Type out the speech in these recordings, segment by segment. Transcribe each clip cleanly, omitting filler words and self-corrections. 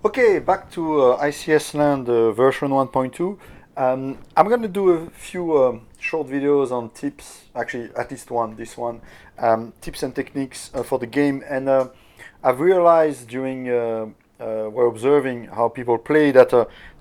Okay, back to ICS Land version 1.2. I'm going to do a few short videos on tips, actually at least one, this one, tips and techniques for the game. And I've realized during we're observing how people play that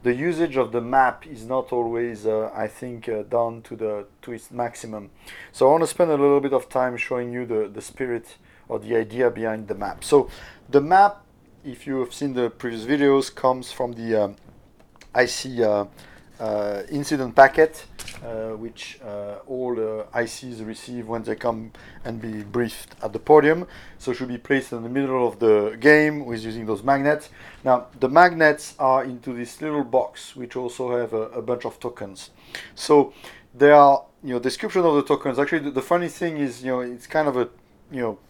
the usage of the map is not always, I think, done to its maximum. So I want to spend a little bit of time showing you the spirit or the idea behind the map. So the map, if you have seen the previous videos, comes from the IC incident packet, which all ICs receive when they come and be briefed at the podium. So it should be placed in the middle of the game with using those magnets. Now the magnets are into this little box, which also have a bunch of tokens. So there are, description of the tokens. Actually, the funny thing is, it's kind of a,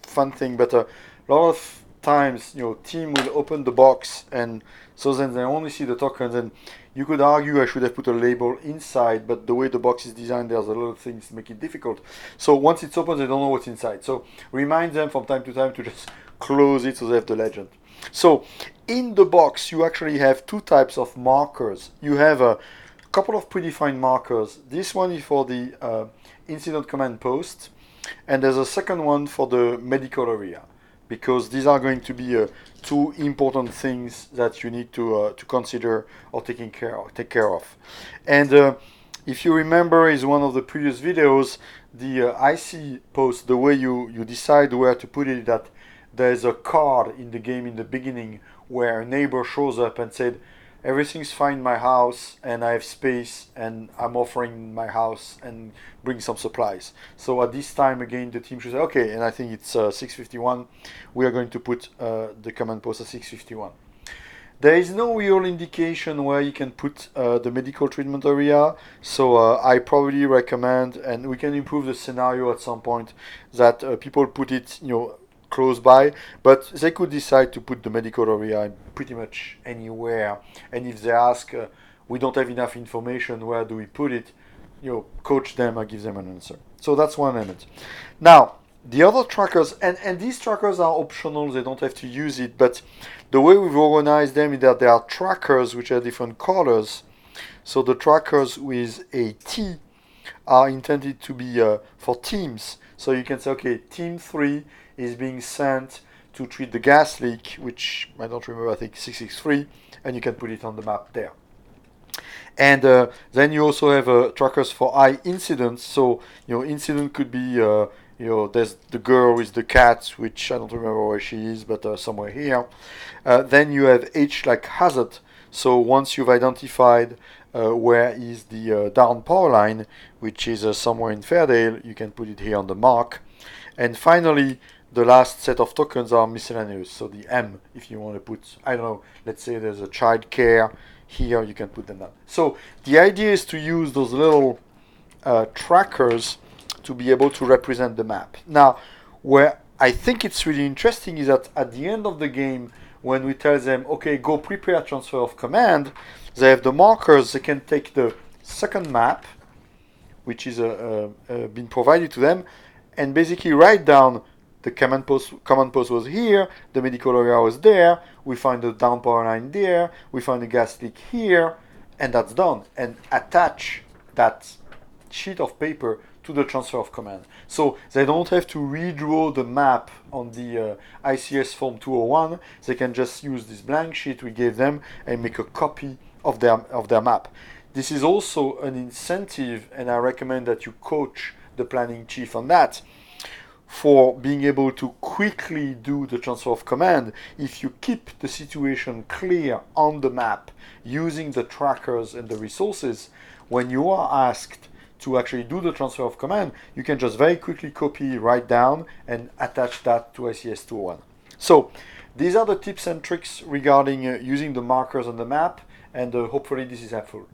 fun thing, but a lot of times, team will open the box, and so then they only see the tokens. And you could argue I should have put a label inside, but the way the box is designed, there's a lot of things that make it difficult. So once it's open, they don't know what's inside. So remind them from time to time to just close it so they have the legend. So in the box, you actually have two types of markers. You have a couple of predefined markers. This one is for the incident command post, and there's a second one for the medical area, because these are going to be two important things that you need to consider or take care of. And if you remember, is one of the previous videos, the IC post, the way you decide where to put it, that there's a card in the game in the beginning where a neighbor shows up and said, everything's fine in my house and I have space and I'm offering my house and bring some supplies. So at this time again the team should say, okay, and I think it's 651, we are going to put the command post at 651. There is no real indication where you can put the medical treatment area, so I probably recommend, and we can improve the scenario at some point, that people put it close by, but they could decide to put the medical area pretty much anywhere. And if they ask, we don't have enough information, where do we put it, coach them or give them an answer. So that's one element. Now the other trackers, and these trackers are optional, they don't have to use it, but the way we've organized them is that there are trackers which are different colors. So the trackers with a T are intended to be for teams. So you can say, okay, team 3 is being sent to treat the gas leak, which I don't remember, I think 663, and you can put it on the map there. And then you also have trackers for I incidents. So incident could be there's the girl with the cat, which I don't remember where she is, but somewhere here. Then you have H like hazard. So once you've identified where is the down power line, which is somewhere in Fairdale, you can put it here on the mark. And finally, the last set of tokens are miscellaneous. So the M, if you want to put, I don't know, let's say there's a child care here, you can put them down. So the idea is to use those little trackers to be able to represent the map. Now, where I think it's really interesting is that at the end of the game, when we tell them, okay, go prepare transfer of command, they have the markers. They can take the second map, which is been provided to them, and basically write down the command post was here, the medical area was there, we find the down power line there, we find the gas leak here, and that's done. And attach that sheet of paper to the transfer of command. So they don't have to redraw the map on the ICS form 201. They can just use this blank sheet we gave them and make a copy of their map. This is also an incentive, and I recommend that you coach the planning chief on that, for being able to quickly do the transfer of command. If you keep the situation clear on the map using the trackers and the resources, when you are asked to actually do the transfer of command, you can just very quickly copy, write down, and attach that to ICS 201. So these are the tips and tricks regarding using the markers on the map, and hopefully this is helpful.